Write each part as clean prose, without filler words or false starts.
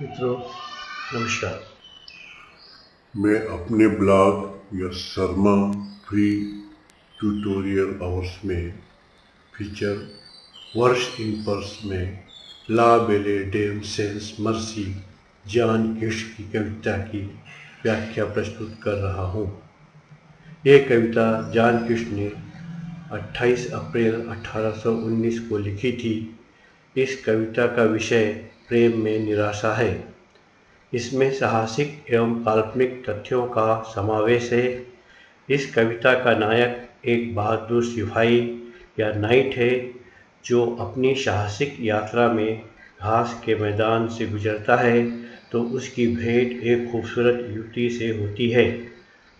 मित्रों, नमस्कार। मैं अपने ब्लॉग या शर्मा फ्री ट्यूटोरियल आवर्स में फीचर वर्स इन पर्स में La Belle Dame sans Merci John Keats की कविता की व्याख्या प्रस्तुत कर रहा हूँ। यह कविता जॉन किट्स ने 28 अप्रैल 1819 को लिखी थी। इस कविता का विषय प्रेम में निराशा है। इसमें साहसिक एवं काल्पनिक तथ्यों का समावेश है। इस कविता का नायक एक बहादुर सिपाही या नाइट है जो अपनी साहसिक यात्रा में घास के मैदान से गुजरता है तो उसकी भेंट एक खूबसूरत युवती से होती है।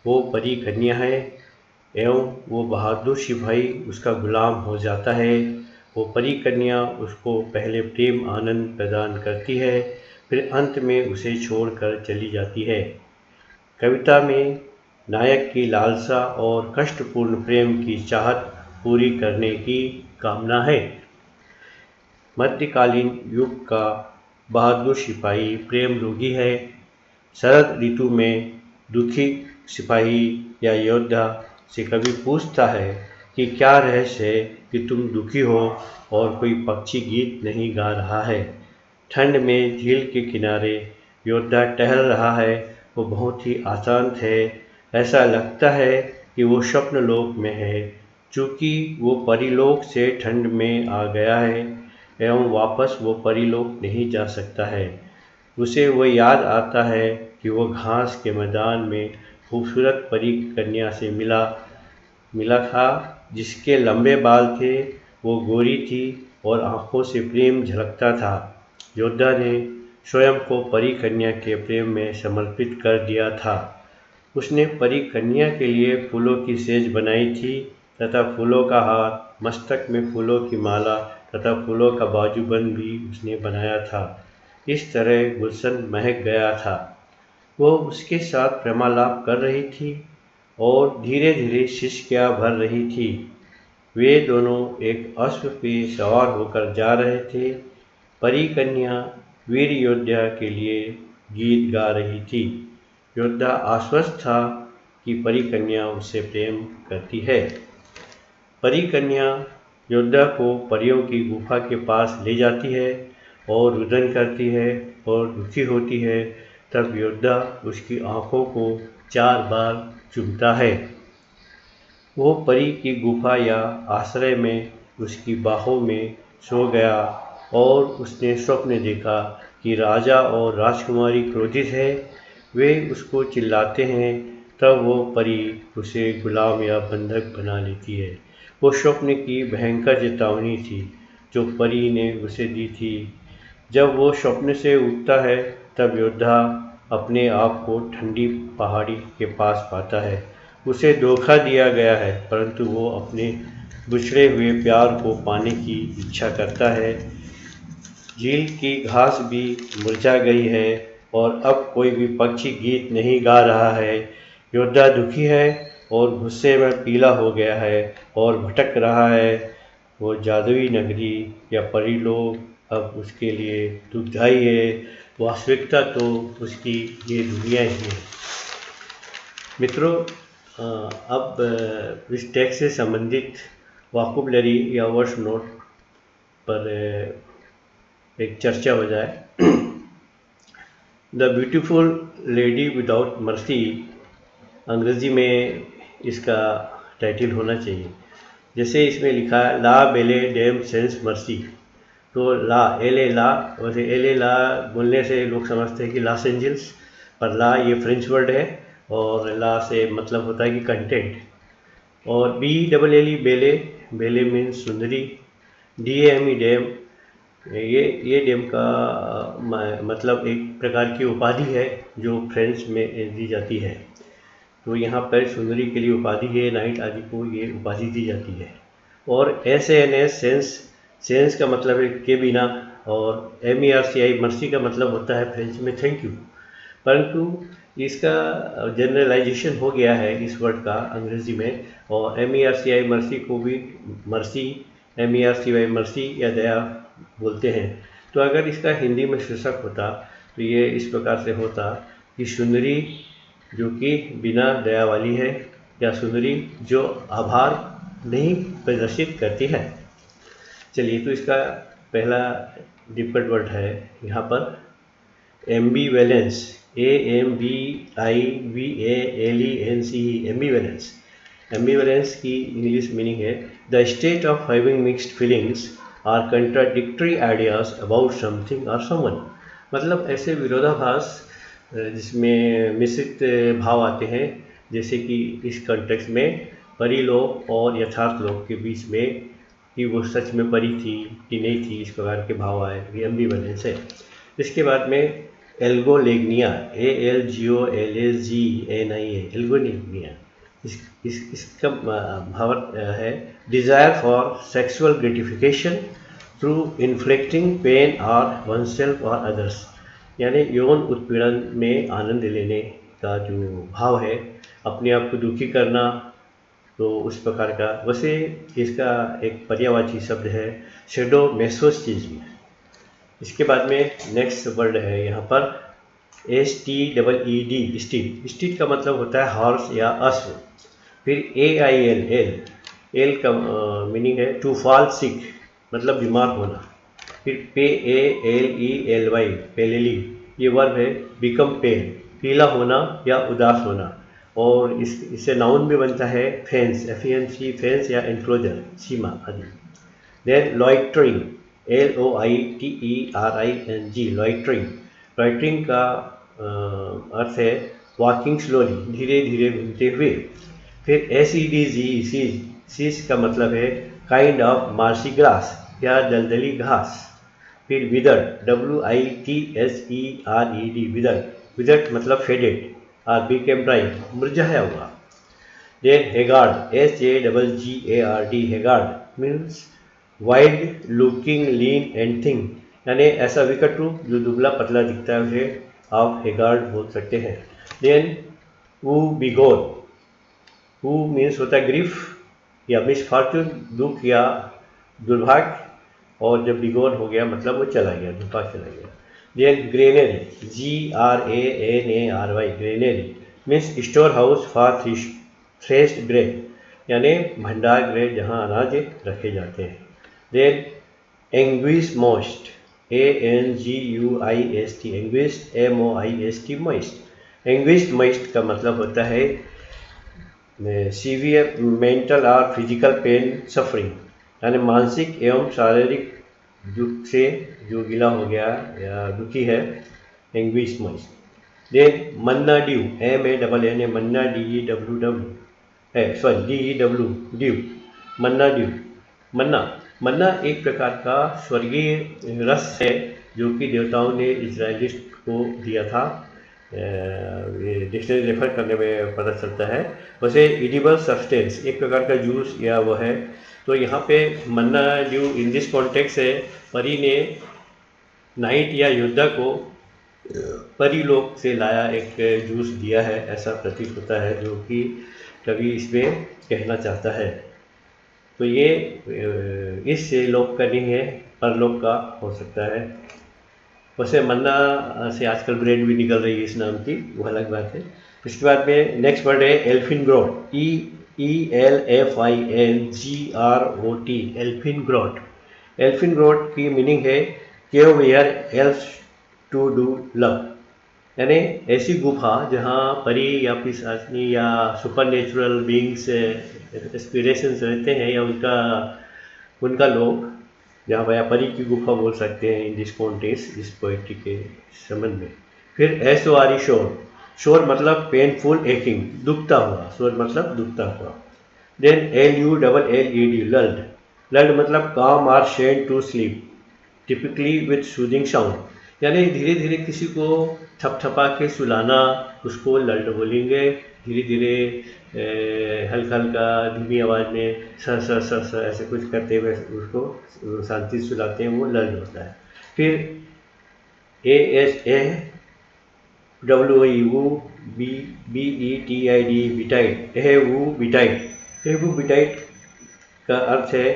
वो परी कन्या है एवं वो बहादुर सिपाही उसका गुलाम हो जाता है। वो परी कन्या उसको पहले प्रेम आनंद प्रदान करती है, फिर अंत में उसे छोड़कर चली जाती है। कविता में नायक की लालसा और कष्टपूर्ण प्रेम की चाहत पूरी करने की कामना है। मध्यकालीन युग का बहादुर सिपाही प्रेम रोगी है। शरद ऋतु में दुखी सिपाही या योद्धा से कभी पूछता है कि क्या रहस्य है कि तुम दुखी हो और कोई पक्षी गीत नहीं गा रहा है। ठंड में झील के किनारे योद्धा टहल रहा है। वो बहुत ही आशांत है। ऐसा लगता है कि वो स्वप्न लोक में है। चूँकि वो परीलोक से ठंड में आ गया है एवं वापस वो परीलोक नहीं जा सकता है। उसे वो याद आता है कि वो घास के मैदान में खूबसूरत परी कन्या से मिला मिला था, जिसके लंबे बाल थे, वो गोरी थी और आंखों से प्रेम झलकता था। योद्धा ने स्वयं को परी कन्या के प्रेम में समर्पित कर दिया था। उसने परी कन्या के लिए फूलों की सेज बनाई थी तथा फूलों का हार, मस्तक में फूलों की माला तथा फूलों का बाजूबंद भी उसने बनाया था। इस तरह गुलशन महक गया था। वो उसके साथ प्रेमालाप कर रही थी और धीरे धीरे सिसकियाँ भर रही थी। वे दोनों एक अश्व पे सवार होकर जा रहे थे। परी कन्या वीर योद्धा के लिए गीत गा रही थी। योद्धा आश्वस्त था कि परी कन्या उससे प्रेम करती है। परी कन्या योद्धा को परियों की गुफा के पास ले जाती है और रुदन करती है और दुखी होती है। तब योद्धा उसकी आंखों को 4 बार चूमता है। वो परी की गुफा या आश्रय में उसकी बाहों में सो गया और उसने स्वप्न देखा कि राजा और राजकुमारी क्रोधित है। वे उसको चिल्लाते हैं। तब वो परी उसे गुलाम या बंधक बना लेती है। वो स्वप्न की भयंकर चेतावनी थी जो परी ने उसे दी थी। जब वो स्वप्न से उठता है तब योद्धा अपने आप को ठंडी पहाड़ी के पास पाता है। उसे धोखा दिया गया है परंतु वो अपने बिछड़े हुए प्यार को पाने की इच्छा करता है। झील की घास भी मुरझा गई है और अब कोई भी पक्षी गीत नहीं गा रहा है। योद्धा दुखी है और गुस्से में पीला हो गया है और भटक रहा है। वो जादुई नगरी या परीलोक अब उसके लिए दुखदाई है। वास्तविकता तो उसकी ये दुनिया ही है। मित्रों, अब इस टेक्स्ट से संबंधित वोकैबुलरी या वर्ड्स नोट पर एक चर्चा हो जाए। The beautiful lady without mercy, अंग्रेजी में इसका टाइटल होना चाहिए। जैसे इसमें लिखा है ला बेले डेम सेंस मर्सी, तो ला एले ला, वैसे एले ला बोलने से लोग समझते हैं कि लॉस एंजल्स, पर ला ये फ्रेंच वर्ड है और ला से मतलब होता है कि कंटेंट। और बी डबल एल ई बेले, बेले मीन्स सुंदरी। डी एम ई डैम, ये डैम का मतलब एक प्रकार की उपाधि है जो फ्रेंच में दी जाती है। तो यहाँ पर सुंदरी के लिए उपाधि है, नाइट आदि को ये उपाधि दी जाती है। और S A N S sans, sans का मतलब है के बिना, और M E R C I merci का मतलब होता है फ्रेंच में थैंक यू। परंतु इसका जनरलाइजेशन हो गया है इस वर्ड का अंग्रेजी में, और M E R C I mercy को भी मर्सी, MERCY मर्सी या दया बोलते हैं। तो अगर इसका हिंदी में शीर्षक होता तो ये इस प्रकार से होता कि सुंदरी जो कि बिना दया वाली है, या सुंदरी जो आभार नहीं प्रदर्शित करती है। चलिए, तो इसका पहला डिफिकल्ट वर्ड है यहाँ पर एम्बीवेलेंस, AMBIVALENCE, एम्बीवेलेंस। एम्बीवेलेंस की इंग्लिश मीनिंग है the state of having mixed feelings और कंट्राडिक्टरी आइडियाज अबाउट समथिंग और समवन। मतलब ऐसे विरोधाभास जिसमें मिश्रित भाव आते हैं, जैसे कि इस कॉन्टेक्स्ट में परी लोग और यथार्थ लोग के बीच में कि वो सच में परी थी कि नहीं थी, इस प्रकार के भाव आए, ये एम्बीवेलेंस है। इसके बाद में एल्गोलेग्निया, ALGOLAGNIA, एल्गोलेग्निया। इसका भाव है desire for sexual gratification through inflicting pain और वनसेल्फ और अदर्स, यानी यौन उत्पीड़न में आनंद लेने का जो भाव है, अपने आप को दुखी करना, तो उस प्रकार का। वैसे इसका एक पर्यायवाची शब्द है शेडोमेसोचिज्म। इसके बाद में नेक्स्ट वर्ड है यहाँ पर STEED, स्टीड। स्टीड का मतलब होता है हॉर्स या अश्व। फिर AIL, एल का मीनिंग है टू फॉल सिक, मतलब बीमार होना। फिर PALELY, पेलेली, ये वर्ब है बिकम पेल, पीला होना या उदास होना। और इससे नाउन भी बनता है फेंस, FENC, फेंस या एनक्लोजर, सीमा आदि। Then loitering, LOITERING, loitering. Loitering का अर्थ है वॉकिंग स्लोली, धीरे धीरे घूमते हुए। फिर SEDG, सीज का मतलब है काइंड ऑफ मार्सी ग्रास या दलदली घास। फिर विदर्ड, WITSERED, विदर्ड। विदर्ड मतलब फेडेड और बिकेम ड्राई, मुरझाया हुआ। Then haggard, HAGGARD, haggard means wild looking lean and thin, यानी ऐसा विकट रूप जो दुबला पतला दिखता है उसे आप हेगार्ड बोल सकते हैं। देन वू बिगोर, वू मीन्स होता है ग्रीफ या मिसफॉर्चून, दुख या दुर्भाग्य, और जब बिगोर हो गया मतलब वो चला गया, धूपा चला गया। Then granary, GRANARY, granary means store house for threshed grain, यानी भंडार गृह जहाँ अनाज रखे जाते हैं। Then anguish moist, ANGUIST, anguish MOIST, moist. Anguish moist का मतलब होता है सीवियर मेंटल और फिजिकल पेन सफरिंग, यानी मानसिक एवं शारीरिक दुख से जो गिला हो गया या दुखी है, एंग्विश मोइस्ट। देन मन्ना ड्यू, MANNA, मन्ना DEW, ड्यू, मन्ना ड्यू। मन्ना एक प्रकार का स्वर्गीय रस है जो कि देवताओं ने इजराइलिस्ट को दिया था। डिक्शनरी रेफर करने में पता चलता है। वैसे एडिबल सब्सटेंस, एक प्रकार का जूस या वो है। तो यहाँ पे मन्ना ड्यू इन दिस कॉन्टेक्स्ट है, परी ने नाइट या योद्धा को परी लोक से लाया एक जूस दिया है, ऐसा प्रतीत होता है, जो कि कवि इसमें कहना चाहता है। तो ये इस लोक का नहीं है, परलोक का हो सकता है। वैसे मन्ना से आजकल ब्रेड भी निकल रही है इस नाम की, वो अलग बात है। उसके बाद में नेक्स्ट वर्ड है elfin grot, ELFINGROT, elfin grot. Elfin grot की मीनिंग है cave where elf to do love, यानी ऐसी गुफा जहाँ परी या पिशाचनी या सुपर नेचुरल बींग्स एस्पिरेशंस रहते हैं, या उनका लोग, जहाँ व्यापारी की गुफा बोल सकते हैं इन दिस कॉन्टेक्स्ट, इस पोएट्री के संबंध में। फिर SORE, शोर मतलब पेनफुल एकिंग, दुखता हुआ, शोर मतलब दुखता हुआ। देन LULLED, लल्ड मतलब काम और send to sleep, typically with soothing sound, यानी धीरे धीरे किसी को थपथपा के सुलाना, उसको लल्ड बोलेंगे। धीरे धीरे हल्का हल्का धीमी आवाज़ में स ऐसे कुछ करते हुए उसको शांति सुलाते हैं, वो लल्ड होता है। फिर ASAWE, वो BETID, बिटाइट, वो बिटाइट। वो बिटाइट का अर्थ है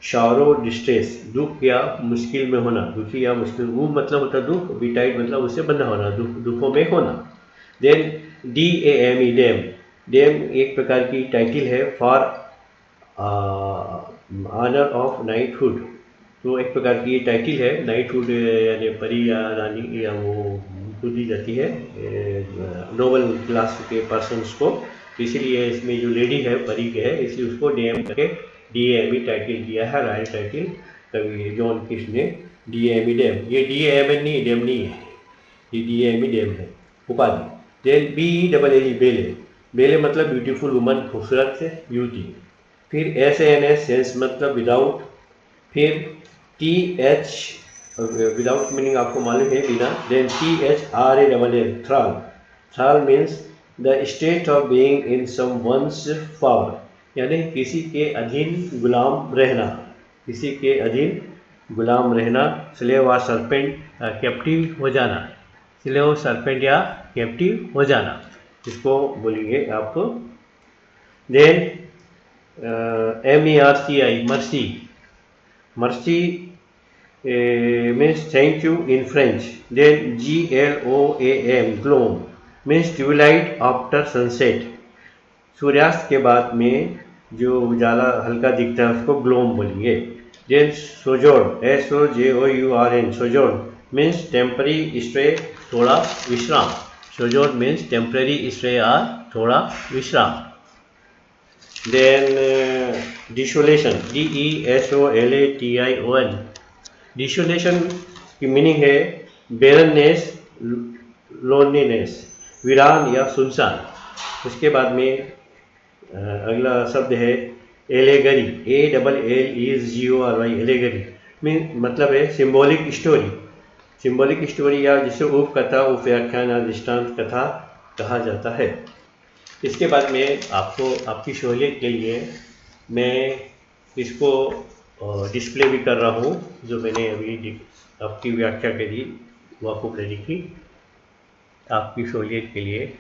शारो डिस्ट्रेस, दुख या मुश्किल में होना, दुखी या मुश्किल, वो मतलब होता है दुख, बीटाइट मतलब उससे बंधा होना, दुखों में होना। Then D A M E dame, dame एक प्रकार की टाइटिल है फॉर ऑनर ऑफ नाइटहुड, तो एक प्रकार की टाइटिल है नाइटहुड यानी परी या रानी या वो उनको दी जाती है नोबल क्लास के पर्सनस को, तो इसीलिए इसमें जो लेडी है परी के है इसलिए उसको डीएम करके डीएमई टाइटिल दिया है, रॉयल टाइटिल कवि जॉन किट्स ने डीएमई डैम, ये डीएमएन नहीं डैम नहीं है, ये डीएमई डैम है उपाधि। देन बी डबल एल बेले, बेले मतलब ब्यूटीफुल वुमन, खूबसूरत से ब्यूटी। फिर एस एन एस सेंस मतलब विदाउट, फिर टी एच विदाउट मीनिंग आपको मालूम है बिना, then T H R A double L thrall, thrall means the state of being in someone's power, यानी किसी के अधीन गुलाम रहना, किसी के अधीन गुलाम रहना। स्लेव और सर्पेंट कैप्टिव हो जाना, स्लेव सर्पेंट या कैप्टिव हो जाना, इसको बोलेंगे आपको। Then MERCI merci, merci means thank you in French. Then GLOAM gloam means twilight after sunset, सूर्यास्त के बाद में जो उजाला हल्का दिखता है उसको ग्लोम बोलेंगे। Then sojourn SOJOURN sojourn means temporary stay, थोड़ा विश्राम, सोजोर्न मीन्स टेम्पररी स्टे या थोड़ा विश्राम। देन डिसोलेशन DESOLATION, डिसोलेशन की मीनिंग है बेरननेस, लोनलीनेस, वीरान या सुनसान। उसके बाद में अगला शब्द है एलेगरी, ALLEGORY, एलेगरी मीन मतलब है सिंबॉलिक स्टोरी, सिंबॉलिक स्टोरी या जिसे उप कथा, उप व्याख्यान या दृष्टांत कथा कहा जाता है। इसके बाद में आपको आपकी सहूलियत के लिए मैं इसको डिस्प्ले भी कर रहा हूँ, जो मैंने अभी आपकी व्याख्या करी वोकैबुलरी की, आपकी सहूलियत के लिए।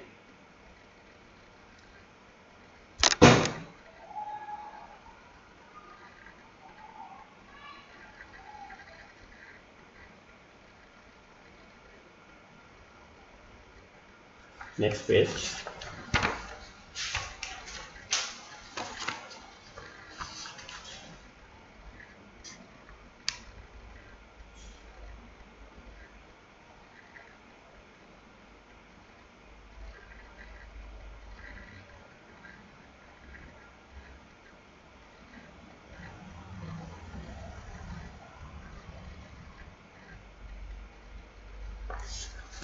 Next page.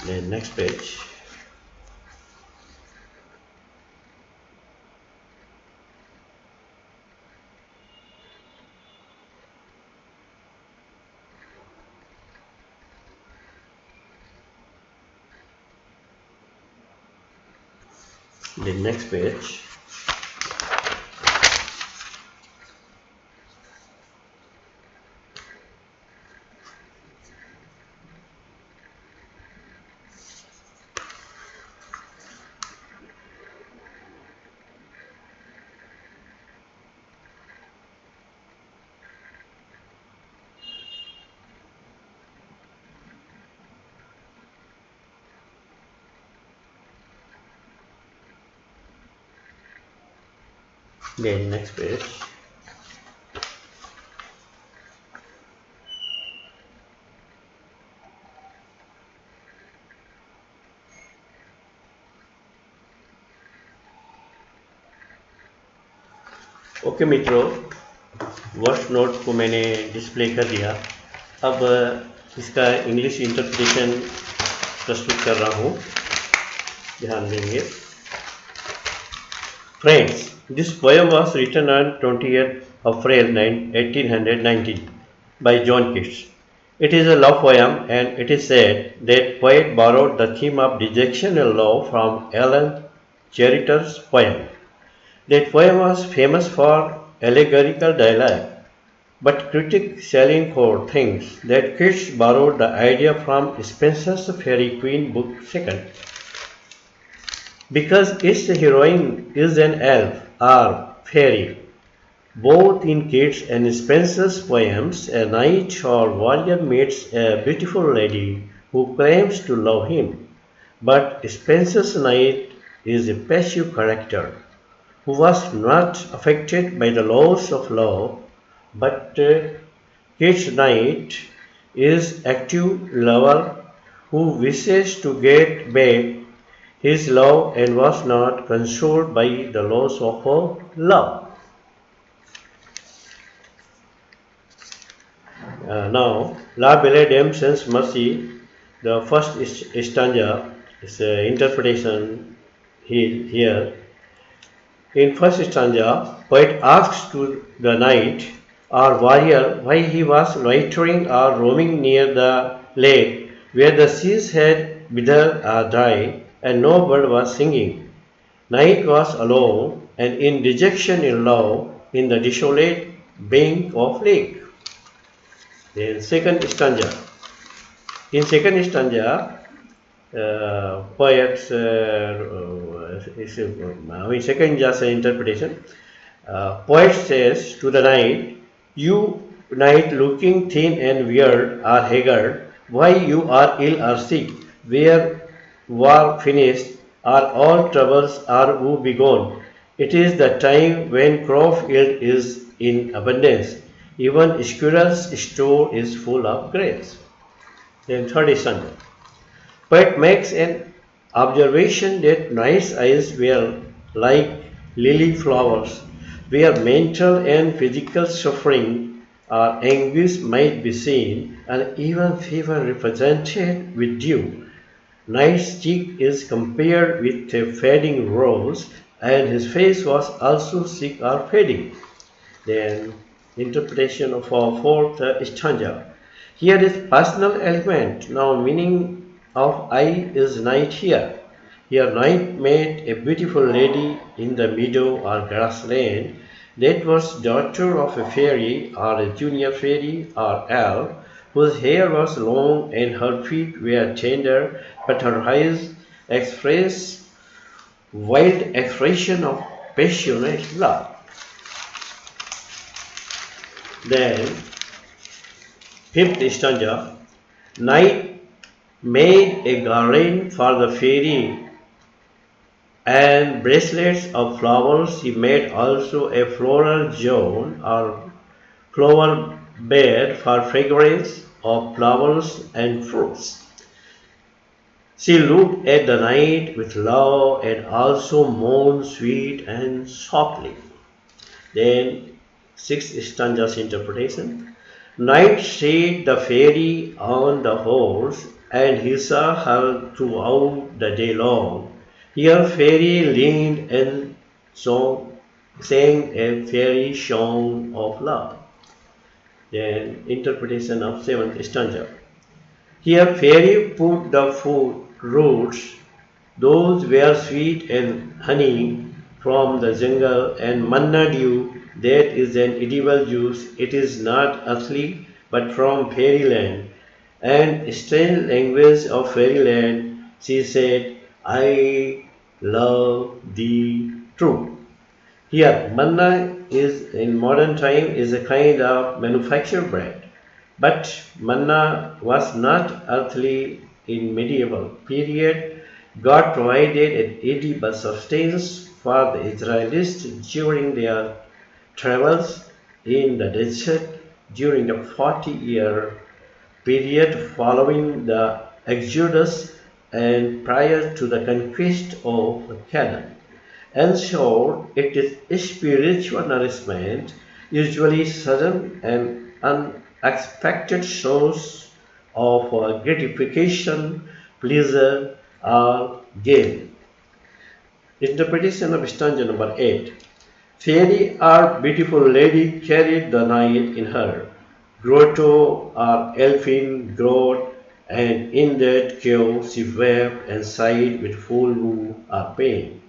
Then next page. The next page. Then next page. Okay मित्रों, वर्ड्स नोट को मैंने डिस्प्ले कर दिया। अब इसका इंग्लिश इंटरप्रिटेशन प्रस्तुत कर रहा हूँ, ध्यान देंगे। Friends, this poem was written on 20th of April 1819 by John Keats. It is a love poem, and it is said that poet borrowed the theme of dejection and love from Alan Cheritor's poem. That poem was famous for allegorical dialogue, but critics Salinger thinks that Keats borrowed the idea from Spenser's Fairy Queen Book 2. Because its heroine is an elf or fairy, Both in Keats and Spenser's poems, a knight or warrior meets a beautiful lady who claims to love him. But Spenser's knight is a passive character who was not affected by the laws of love, but Keats' knight is active lover who wishes to get back his love and was not consoled by the loss of her love. Now, La Belle Dame sans Merci, the first stanza is interpretation here. In first stanza, poet asks to the knight or warrior why he was loitering or roaming near the lake where the seas had withered or died and no bird was singing. Knight was alone and in dejection in love in the desolate bank of lake. Then second stanza. In second stanza, poets, second just interpretation. Poet says to the knight, "You knight looking thin and weird or haggard, why you are ill or sick? Where war finished, are all troubles are be gone? It is the time when crop yield is in abundance. Even squirrel's store is full of grains." Then third stanza. Poet makes an observation that nice eyes were like lily flowers, where mental and physical suffering or anguish might be seen, and even fever represented with dew. Night's cheek is compared with a fading rose, and his face was also sick or fading. Then, interpretation of our fourth stanza. Here is personal element. Now, meaning of I is night here. Here, night met a beautiful lady in the meadow or grassland that was daughter of a fairy or a junior fairy or elf, whose hair was long and her feet were tender, but her eyes expressed wild expression of passionate love. Then, fifth stanza, night made a garland for the fairy and bracelets of flowers. He made also a floral zone or flower bed for fragrance of flowers and fruits. She looked at the night with love and also moaned sweet and softly. Then, sixth stanza's interpretation. Night sat the fairy on the horse, and he saw her throughout the day long. Here fairy leaned and sang a fairy song of love. Then interpretation of seventh stanza. Here fairy put the food roots, those were sweet and honey from the jungle, and manna dew, that is an edible juice. It is not earthly, but from fairyland. And strange language of fairyland, she said, I love thee true. Here, manna is in modern time is a kind of manufactured bread, but manna was not earthly in medieval period. God provided an edible substance for the Israelites during their travels in the desert during the 40-year period following the Exodus and prior to the conquest of Canaan. And so it is spiritual nourishment, usually sudden and unexpected source of gratification, pleasure, or gain. Interpretation of stanza number 8. Fairy or beautiful lady carried the night in her grotto or elfin grot, and in that cave she wept and sighed with full woe or pain.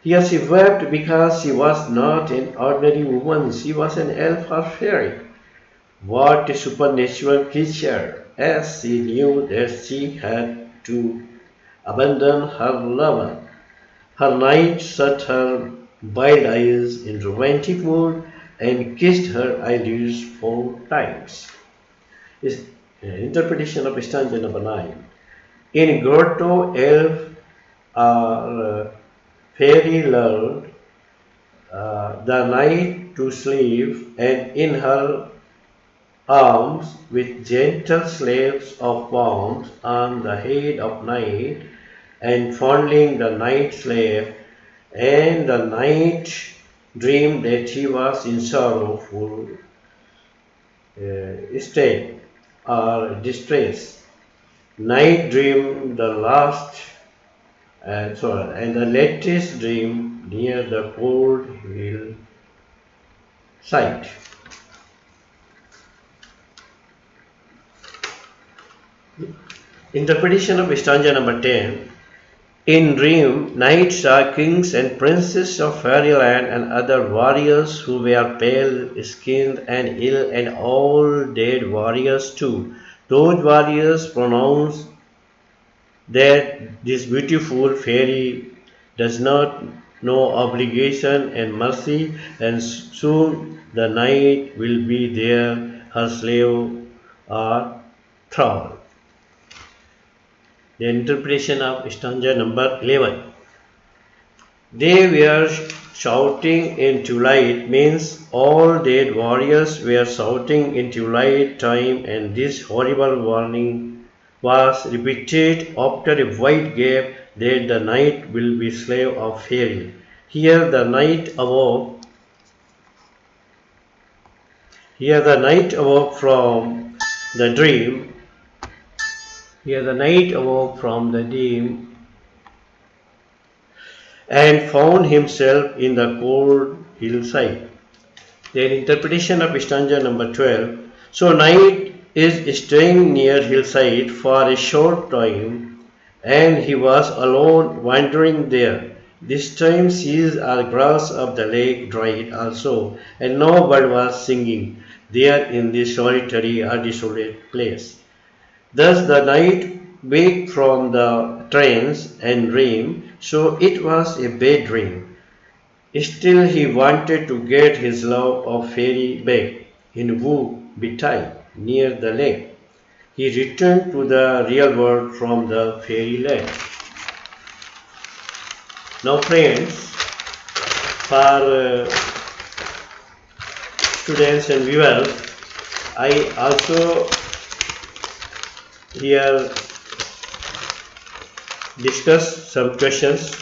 Here she wept because she was not an ordinary woman, she was an elf or fairy. What a supernatural creature, as she knew that she had to abandon her lover. Her knight shut her wild eyes in romantic mood and kissed her eyelids 4 times. Is interpretation of stanza number 9. In grotto, elf or fairy lulled the night to sleep, and in her arms with gentle slaves of warmth on the head of night, and fondling the night slave, and the night dreamed that he was in sorrowful state or distress. Night dreamed the last, and the latest dream near the cold hill side. Interpretation of stanza number 10. In dream, knights saw kings and princes of fairyland and other warriors who were pale-skinned and ill, and all dead warriors too. Those warriors pronounced that this beautiful fairy does not know obligation and mercy, and soon the knight will be there, her slave or thrall. The interpretation of stanza number 11. They were shouting in twilight means all dead warriors were shouting in twilight time, and this horrible warning was repeated after a wide gap that the knight will be slave of fairy. Here the knight awoke from the dream. And found himself in the cold hillside. Their interpretation of stanza number 12. So night is staying near hillside for a short time, and he was alone wandering there. This time seas or grass of the lake dried also, and no bird was singing there in this solitary or desolate place. Thus the knight waked from the trance and dream, so it was a bad dream. Still he wanted to get his love of fairy back in Wu Bitai near the lake. He returned to the real world from the fairyland. Now friends, for students and viewers, I also here discuss some questions,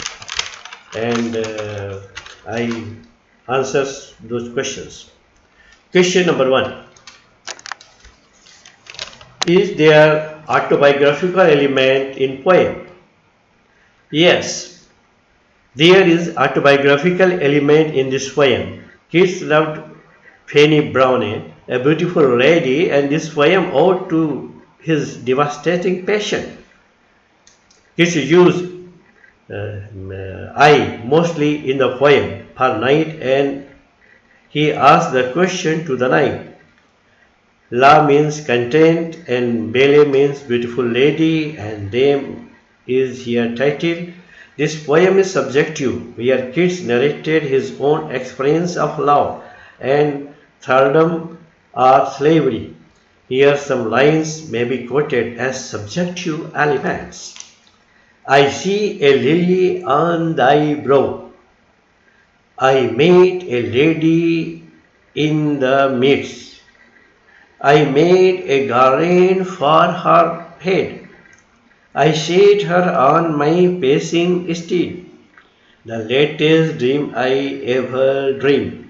and I answer those questions. Question number 1. Is there autobiographical element in poem? Yes, there is autobiographical element in this poem. Keats loved Fanny Browne, a beautiful lady, and this poem owed to his devastating passion. Keats used I mostly in the poem for night, and he asked the question to the night. La means content, and Belle means beautiful lady, and dame is here titled. This poem is subjective, where Keats narrated his own experience of love and thraldom or slavery. Here some lines may be quoted as subjective elements. I see a lily on thy brow. I made a lady in the midst. I made a garland for her head. I set her on my pacing steed. The latest dream I ever dreamed.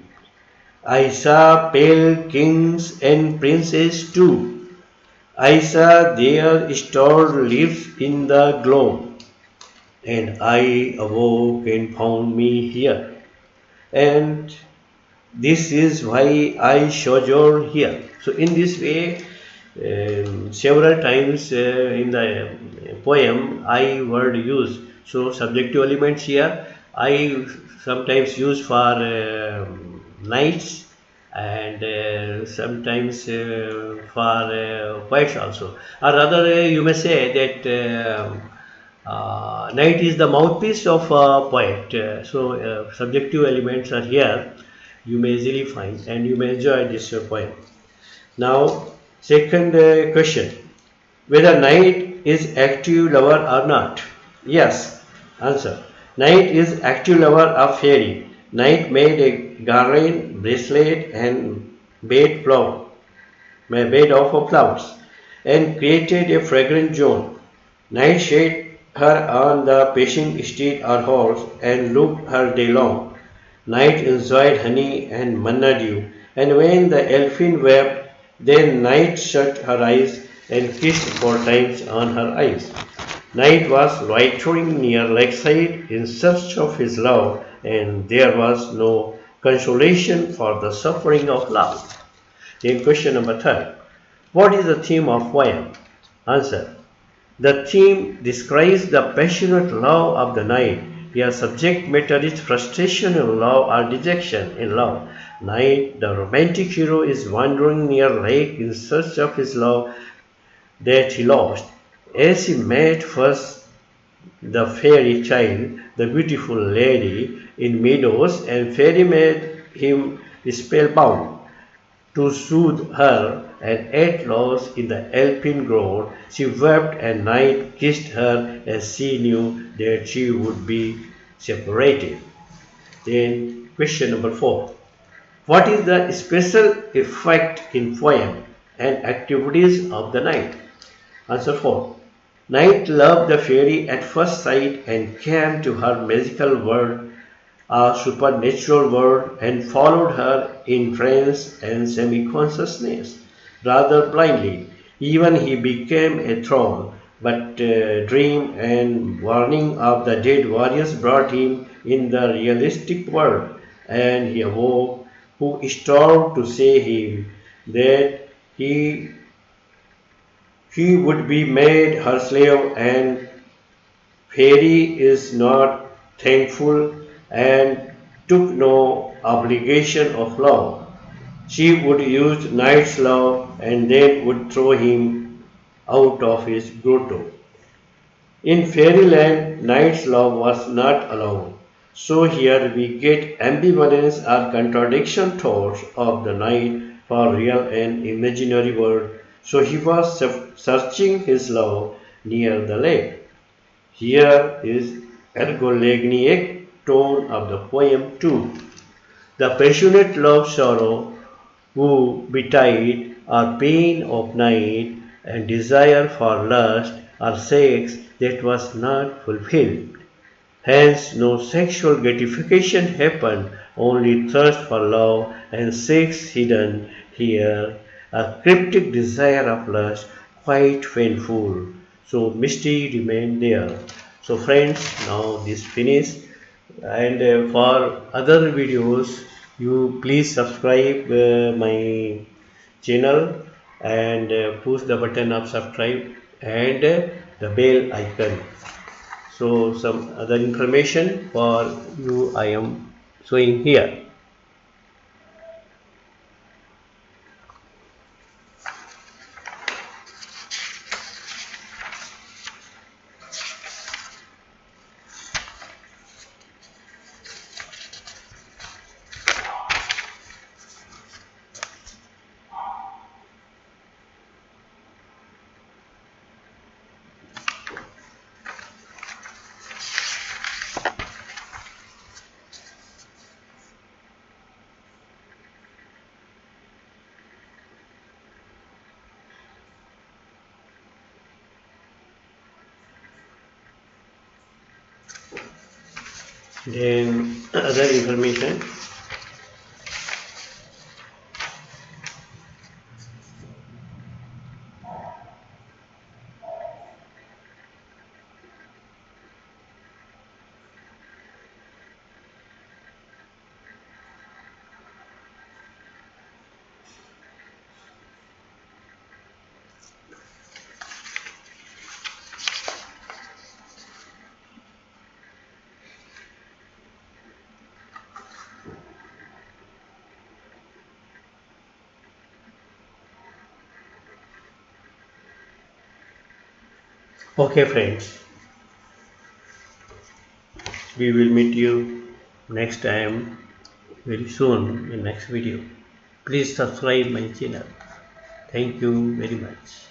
I saw pale kings and princes too. I saw their stored lips in the glow, and I awoke and found me here. And this is why I sojourn here. So in this way, several times in the poem, I word used. So subjective elements here, I sometimes use for nights, and sometimes for poets also. Or rather, you may say that night is the mouthpiece of a poet. So subjective elements are here, you may easily find and you may enjoy this poem. Now, second question, whether night is active lover or not? Yes. Answer. Night is active lover of fairy. Night made a garland, bracelet and bed of flowers and created a fragrant zone. Night shed her on the pacing steed or horse and looked her day long. Night enjoyed honey and manna dew, and when the elfin wept, then Night shut her eyes and kissed 4 times on her eyes. Night was loitering near lakeside in search of his love, and there was no consolation for the suffering of love. Then question number 3. What is the theme of poem? Answer. The theme describes the passionate love of the night. Here subject matter is frustration in love or dejection in love. Night, the romantic hero is wandering near lake in search of his love that he lost. As he met first the fairy child, the beautiful lady in meadows, and fairy made him spellbound. To soothe her, and at last in the alpine grove, she wept and Night kissed her as she knew that she would be separated. Then question number 4. What is the special effect in poem and activities of the night? Answer 4. Night loved the fairy at first sight and came to her magical world, a supernatural world, and followed her in trance and semi-consciousness, rather blindly. Even he became a thrall, but dream and warning of the dead warriors brought him in the realistic world, and he awoke, who strove to say him that he would be made her slave, and fairy is not thankful and took no obligation of love. She would use Knight's love and then would throw him out of his grotto. In fairyland, Knight's love was not allowed. So here we get ambivalence or contradiction thoughts of the knight for real and imaginary world. So he was searching his love near the lake. Here is ergolegniac tone of the poem too. The passionate love sorrow who betide or pain of night and desire for lust or sex that was not fulfilled. Hence no sexual gratification happened, only thirst for love and sex hidden here, a cryptic desire of lust, quite painful. So mystery remained there. So friends, now this finished, and for other videos, you please subscribe my channel and push the button of subscribe and the bell icon. So some other information for you I am showing here. Then other information. Okay friends, we will meet you next time very soon in next video. Please subscribe my channel. Thank you very much.